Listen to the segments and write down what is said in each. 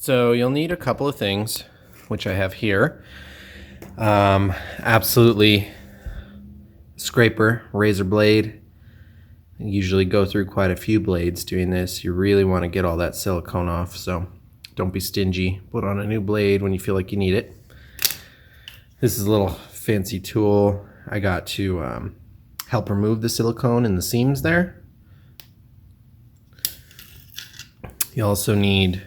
So you'll need a couple of things, which I have here. Absolutely, scraper, razor blade. I usually go through quite a few blades doing this. You really want to get all that silicone off, so don't be stingy. Put on a new blade when you feel like you need it. This is a little fancy tool I got to help remove the silicone in the seams there. You also need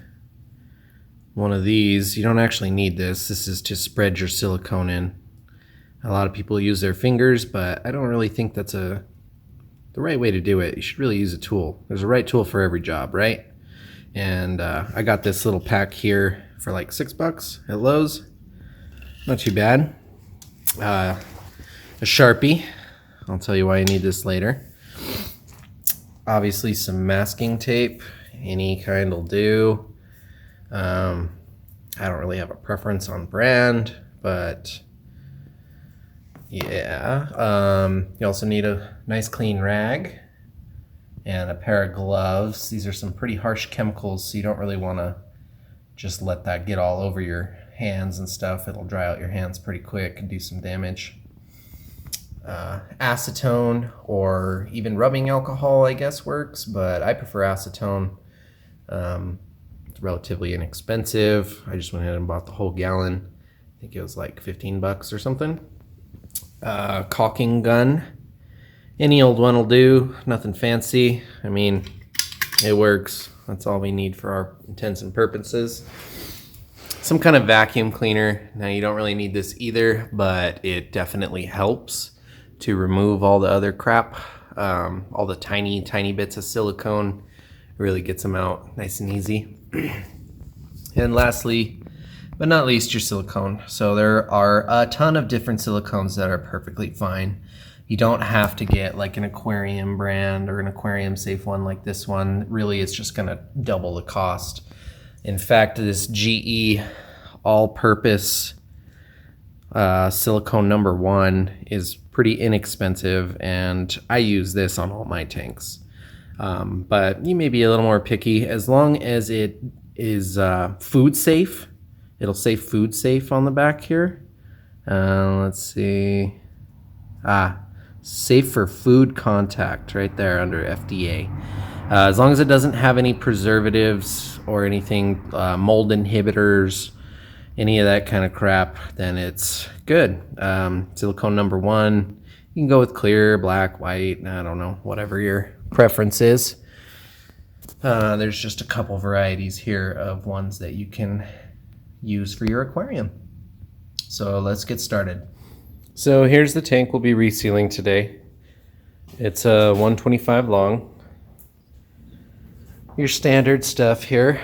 one of these. You don't actually need this. This is to spread your silicone in. A lot of people use their fingers, but I don't really think that's the right way to do it. You should really use a tool. There's a right tool for every job, right? And I got this little pack here for like $6 at Lowe's. Not too bad. A Sharpie. I'll tell you why you need this later. Obviously some masking tape. Any kind will do. I don't really have a preference on brand, but yeah. You also need a nice clean rag and a pair of gloves. These are some pretty harsh chemicals, so you don't really want to just let that get all over your hands and stuff. It'll dry out your hands pretty quick and do some damage. Acetone or even rubbing alcohol, I guess, works, but I prefer acetone. It's relatively inexpensive. I just went ahead and bought the whole gallon. I think it was like $15 or something. Caulking gun. Any old one will do. Nothing fancy. I mean, it works. That's all we need for our intents and purposes. Some kind of vacuum cleaner. Now, you don't really need this either, but it definitely helps to remove all the other crap, all the tiny bits of silicone. Really gets them out nice and easy. And lastly, but not least, your silicone. So there are a ton of different silicones that are perfectly fine. You don't have to get like an aquarium brand or an aquarium safe one like this one. Really, it's just gonna double the cost. In fact, this GE all-purpose silicone number 1 is pretty inexpensive, and I use this on all my tanks. But you may be a little more picky. As long as it is food safe, it'll say food safe on the back here. Let's see. Safe for food contact right there under FDA. As long as it doesn't have any preservatives or anything, mold inhibitors, any of that kind of crap, then it's good. Silicone number 1, you can go with clear, black, white, I don't know, whatever your preference is. There's just a couple varieties here of ones that you can use for your aquarium. So let's get started. So here's the tank we'll be resealing today. It's a 125 long. Your standard stuff here.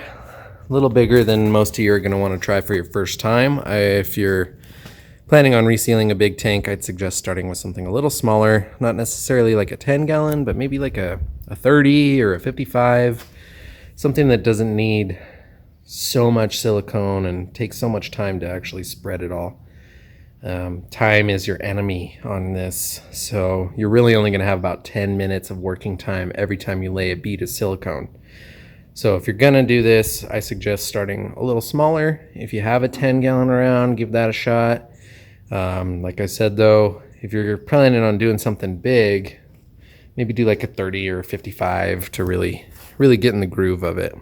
A little bigger than most of you are going to want to try for your first time. If you're planning on resealing a big tank, I'd suggest starting with something a little smaller. Not necessarily like a 10 gallon, but maybe like a 30 or a 55. Something that doesn't need so much silicone and takes so much time to actually spread it all. Time is your enemy on this, so you're really only going to have about 10 minutes of working time every time you lay a bead of silicone. So if you're going to do this, I suggest starting a little smaller. If you have a 10 gallon around, give that a shot. Like I said though, if you're planning on doing something big, maybe do like a 30 or a 55 to really get in the groove of it.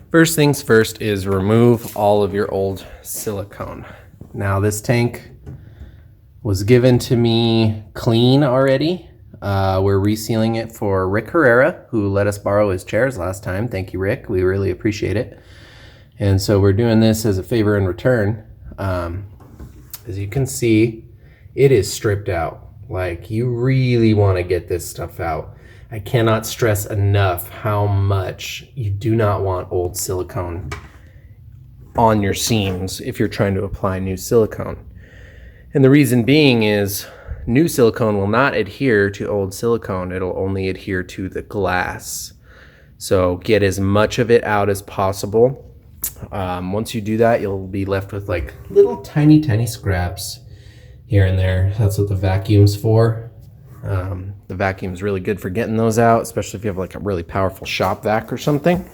First things first is remove all of your old silicone. Now this tank was given to me clean already. We're resealing it for Rick Herrera, who let us borrow his chairs last time. Thank you, Rick. We really appreciate it. And so we're doing this as a favor in return. As you can see, it is stripped out. Like, you really want to get this stuff out. I cannot stress enough how much you do not want old silicone on your seams if you're trying to apply new silicone. And the reason being is new silicone will not adhere to old silicone. It'll only adhere to the glass. So get as much of it out as possible. Once you do that, you'll be left with like little tiny scraps here and there. That's what the vacuum's for. The vacuum's really good for getting those out, especially if you have like a really powerful shop vac or something.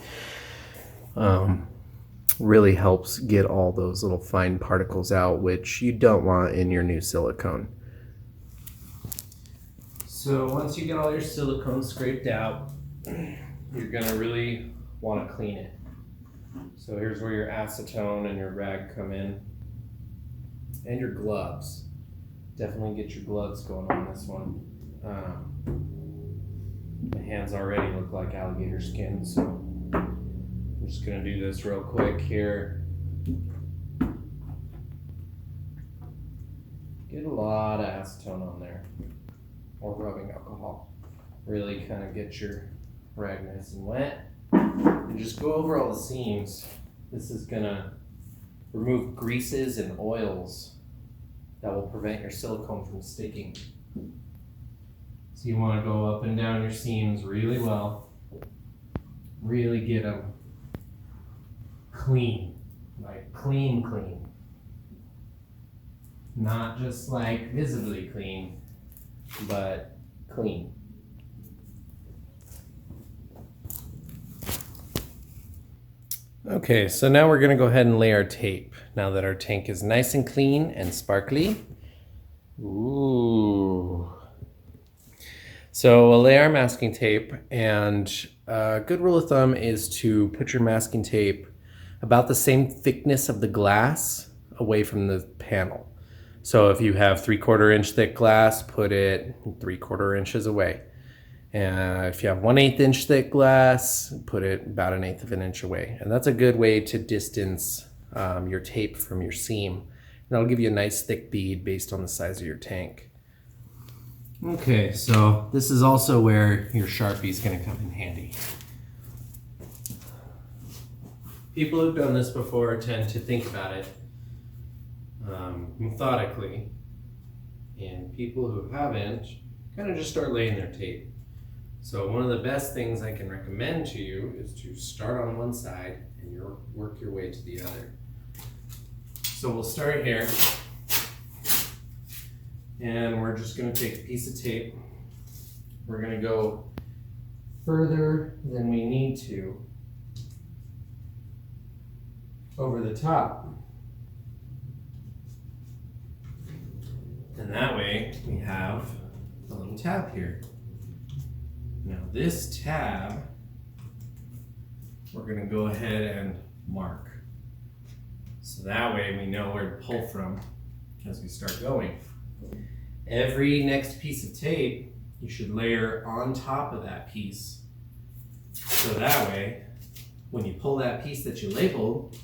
really helps get all those little fine particles out, which you don't want in your new silicone. So once you get all your silicone scraped out, you're gonna really want to clean it. So here's where your acetone and your rag come in, and your gloves. Definitely get your gloves going on this one. My hands already look like alligator skin, so I'm just gonna do this real quick here. Get a lot of acetone on there, or rubbing alcohol. Really kind of get your rag nice and wet. And just go over all the seams. This is gonna remove greases and oils that will prevent your silicone from sticking. So you want to go up and down your seams really well. Really get them clean, like clean. Not just like visibly clean, but clean. Okay, so now we're going to go ahead and lay our tape. Now that our tank is nice and clean and sparkly. Ooh. So we'll lay our masking tape, and a good rule of thumb is to put your masking tape about the same thickness of the glass away from the panel. So if you have 3/4 inch thick glass, put it 3/4 inches away. And if you have 1/8 inch thick glass, put it about 1/8 of an inch away. And that's a good way to distance your tape from your seam. And that'll give you a nice thick bead based on the size of your tank. Okay, so this is also where your Sharpie is going to come in handy. People who've done this before tend to think about it methodically, and people who haven't kind of just start laying their tape. So one of the best things I can recommend to you is to start on one side and work your way to the other. So we'll start here, and we're just going to take a piece of tape. We're going to go further than we need to over the top. And that way we have a little tab here. Now this tab, we're going to go ahead and mark. So that way we know where to pull from as we start going. Every next piece of tape, you should layer on top of that piece. So that way, when you pull that piece that you labeled,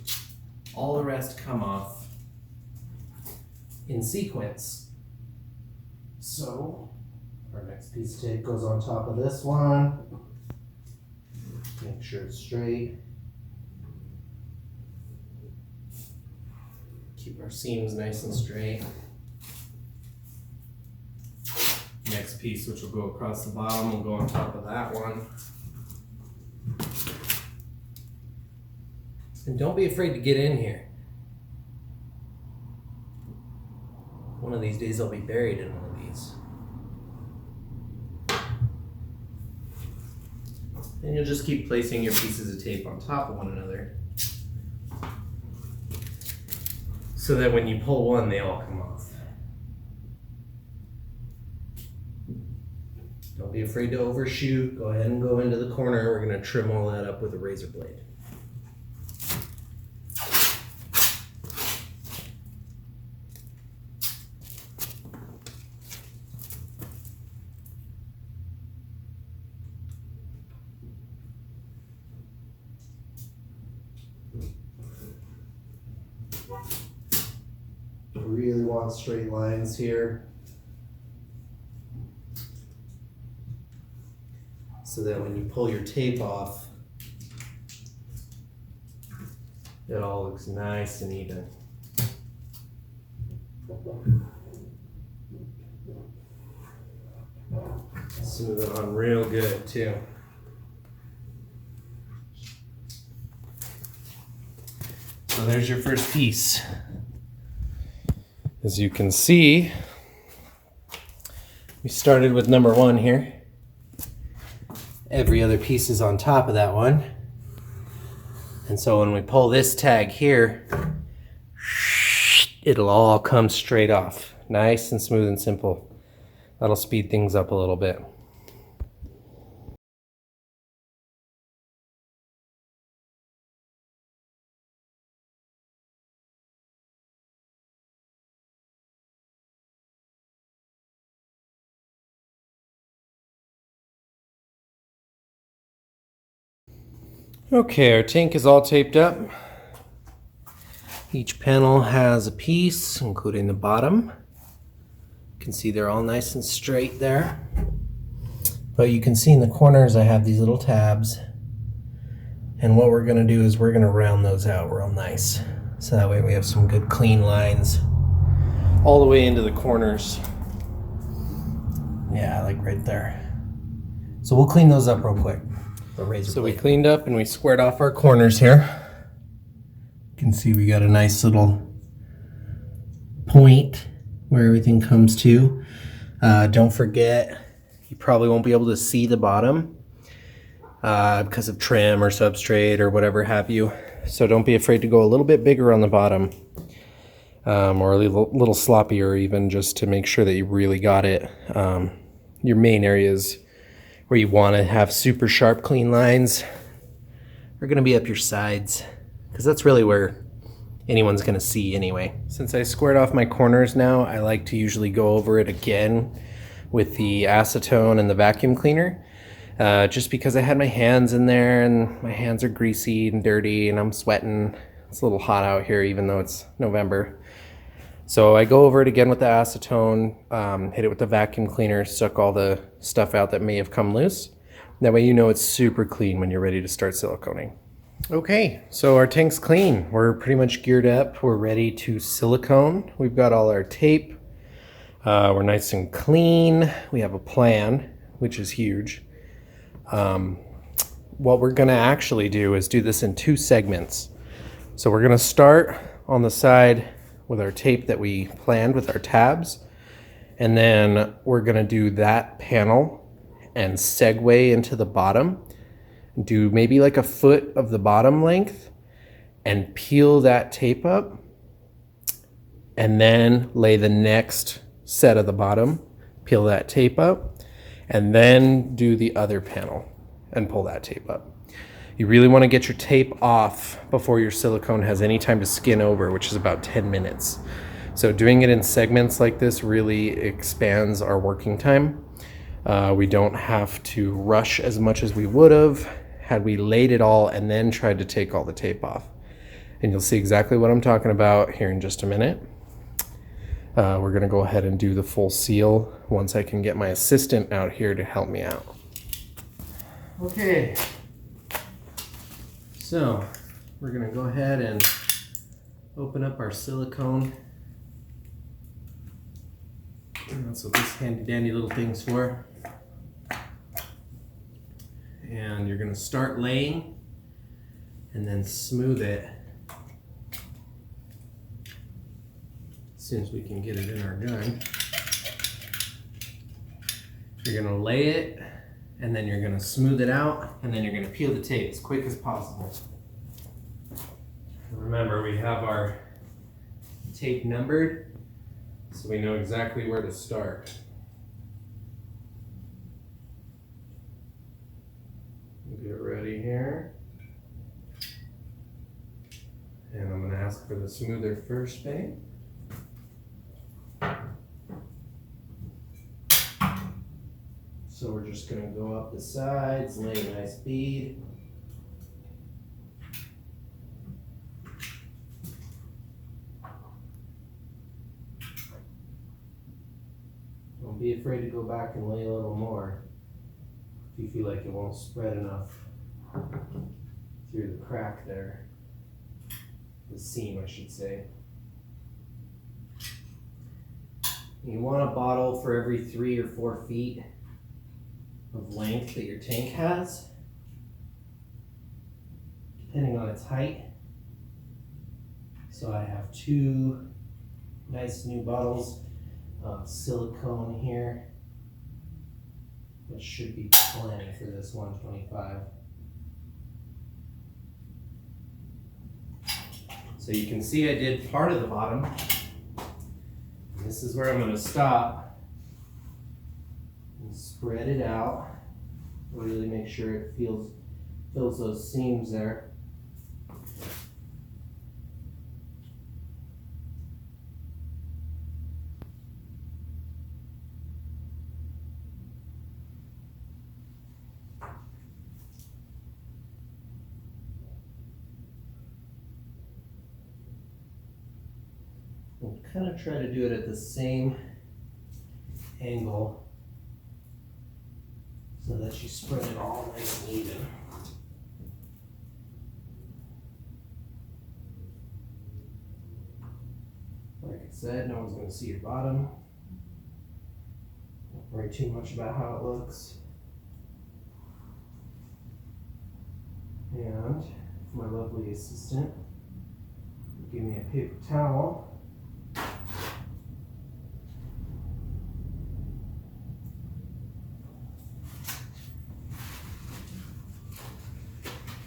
all the rest come off in sequence. So our next piece of tape goes on top of this one. Make sure it's straight. Keep our seams nice and straight. Next piece, which will go across the bottom, will go on top of that one. And don't be afraid to get in here. One of these days I'll be buried in one of these. And you'll just keep placing your pieces of tape on top of one another, so that when you pull one, they all come off. Don't be afraid to overshoot. Go ahead and go into the corner. We're going to trim all that up with a razor blade. Really want straight lines here, so that when you pull your tape off, it all looks nice and even. Smooth it on real good too. So there's your first piece. As you can see, we started with number one here. Every other piece is on top of that one. And And so when we pull this tag here, it'll all come straight off. Nice and smooth and simple. That'll speed things up a little bit. Okay, our tank is all taped up. Each panel has a piece, including the bottom. You can see they're all nice and straight there. But you can see in the corners I have these little tabs. And what we're gonna do is we're gonna round those out real nice. So that way we have some good clean lines all the way into the corners. Yeah, like right there. So we'll clean those up real quick. So we cleaned up and we squared off our corners here. You can see we got a nice little point where everything comes to. Don't forget, you probably won't be able to see the bottom because of trim or substrate or whatever have you. So don't be afraid to go a little bit bigger on the bottom or a little sloppier even, just to make sure that you really got it. Your main areas where you want to have super sharp clean lines are going to be up your sides, because that's really where anyone's going to see anyway. Since I squared off my corners now, I like to usually go over it again with the acetone and the vacuum cleaner, just because I had my hands in there and my hands are greasy and dirty and I'm sweating. It's a little hot out here even though it's November. So I go over it again with the acetone, hit it with the vacuum cleaner, suck all the stuff out that may have come loose. That way you know it's super clean when you're ready to start siliconing. Okay, so our tank's clean. We're pretty much geared up. We're ready to silicone. We've got all our tape. We're nice and clean. We have a plan, which is huge. What we're gonna actually do is do this in 2 segments. So we're gonna start on the side with our tape that we planned with our tabs, and then we're gonna do that panel and segue into the bottom, do maybe like a foot of the bottom length and peel that tape up, and then lay the next set of the bottom, peel that tape up, and then do the other panel and pull that tape up. You really want to get your tape off before your silicone has any time to skin over, which is about 10 minutes. So doing it in segments like this really expands our working time. We don't have to rush as much as we would have had we laid it all and then tried to take all the tape off. And you'll see exactly what I'm talking about here in just a minute. We're gonna go ahead and do the full seal once I can get my assistant out here to help me out. Okay. So we're gonna go ahead and open up our silicone. And that's what this handy dandy little thing's for. And you're gonna start laying and then smooth it as soon as we can get it in our gun. You're gonna lay it, and then you're gonna smooth it out, and then you're gonna peel the tape as quick as possible. Remember, we have our tape numbered, so we know exactly where to start. Get ready here. And I'm gonna ask for the smoother first, babe. So we're just gonna go up the sides, lay a nice bead. Don't be afraid to go back and lay a little more if you feel like it won't spread enough through the crack there. The seam, I should say. You want a bottle for every 3 or 4 feet of length that your tank has, depending on its height. So I have 2 nice new bottles of silicone here, which should be plenty for this 125. So you can see I did part of the bottom. And this is where I'm going to stop and spread it out. Really make sure it fills those seams there. We'll kind of try to do it at the same angle so that you spread it all nice and even. Like I said, no one's going to see your bottom. Don't worry too much about how it looks. And my lovely assistant give me a paper towel.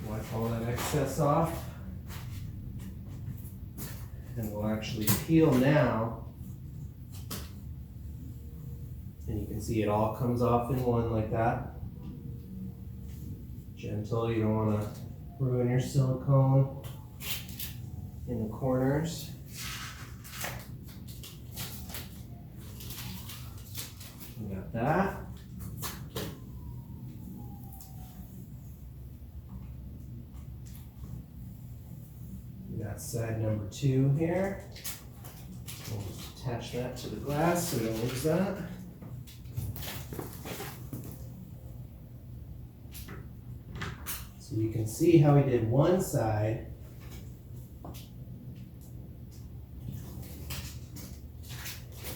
Wipe all that excess off. And we'll actually peel now. And you can see it all comes off in one like that. Gentle, you don't want to ruin your silicone in the corners. We got that. We got side number 2 here. We'll just attach that to the glass so we don't lose that. So you can see how we did one side.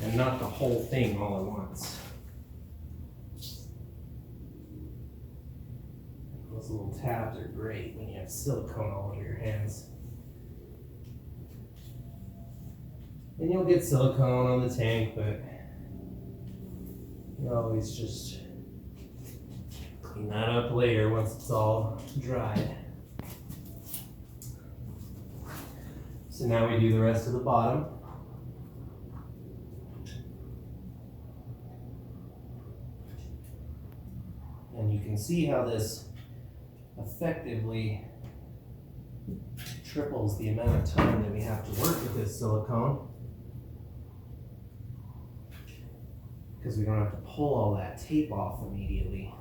And not the whole thing all at once. Those little tabs are great when you have silicone all over your hands. And you'll get silicone on the tank, but you always just clean that up later once it's all dried. So now we do the rest of the bottom. And you can see how this effectively triples the amount of time that we have to work with this silicone, because we don't have to pull all that tape off immediately.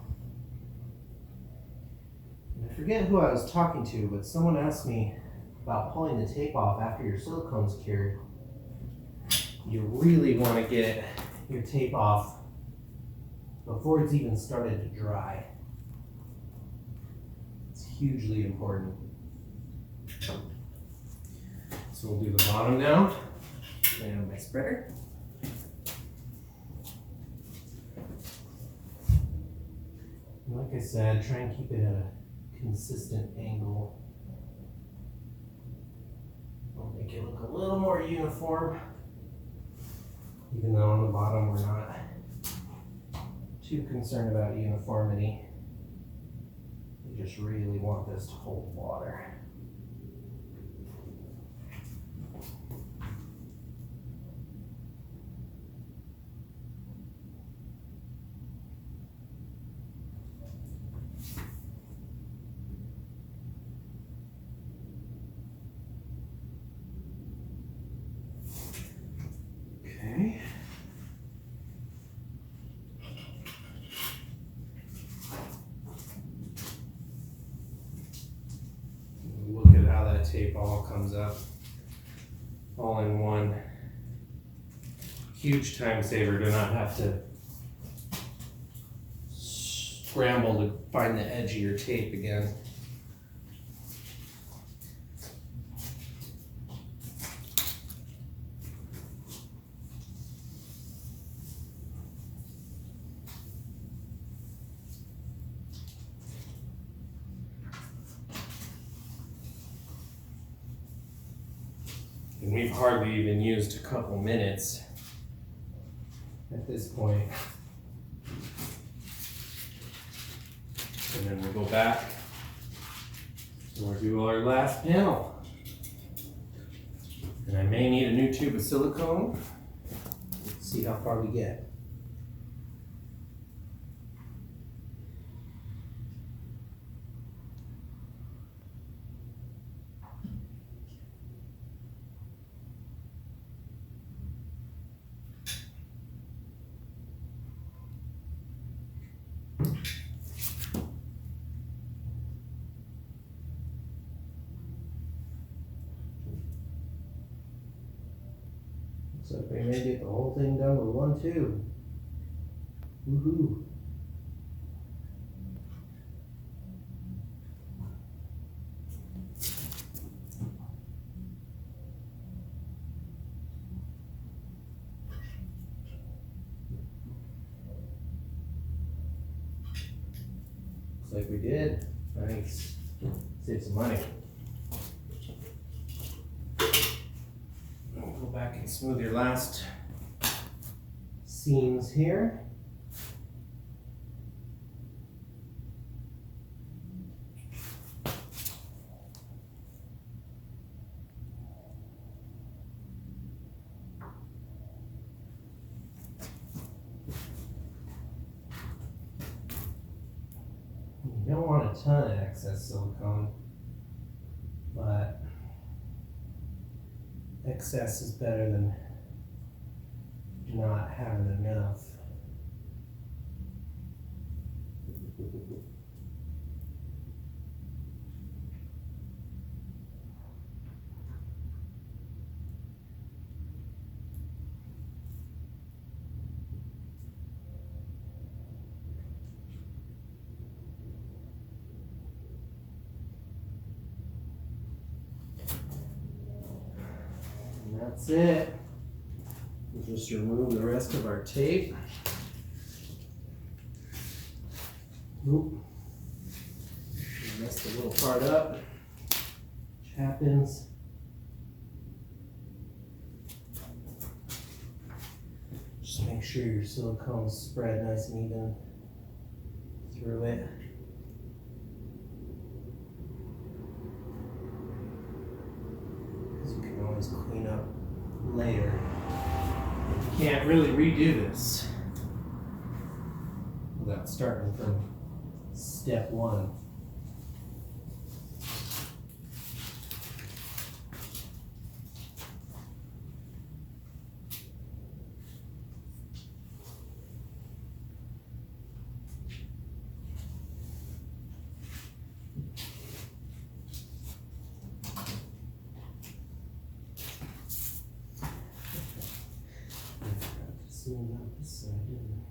And I forget who I was talking to, but someone asked me about pulling the tape off after your silicone's cured. You really want to get your tape off before it's even started to dry. It's hugely important. So we'll do the bottom now. And my spreader. Like I said, try and keep it at a consistent angle. I'll make it look a little more uniform, even though on the bottom we're not too concerned about uniformity. We just really want this to hold water. Okay. Look at how that tape all comes up all in one. Huge time saver to not have to scramble to find the edge of your tape again. And we've hardly even used a couple minutes at this point. And then we'll go back and we'll do our last panel. And I may need a new tube of silicone. Let's see how far we get. So if we may get the whole thing done with one tube. Woohoo! Looks like we did. Nice. Save some money. Go back and smooth your last seams here. You don't want a ton of excess silicone, but excess is better than not having enough. And that's it. We'll just remove the rest of our tape. Oop. Mess the little part up, which happens. Just make sure your silicone's spread nice and even through it. Because you can always clean up later. You can't really redo this without starting from step one. Smooth out this side, didn't I?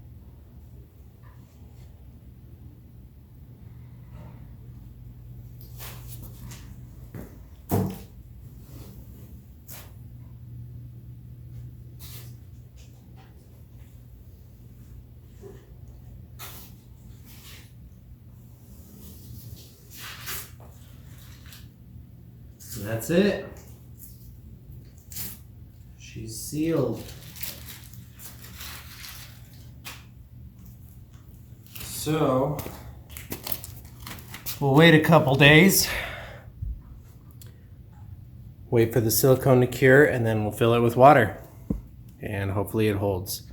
And that's it. She's sealed. So, we'll wait a couple days, wait for the silicone to cure, and then we'll fill it with water, and hopefully it holds.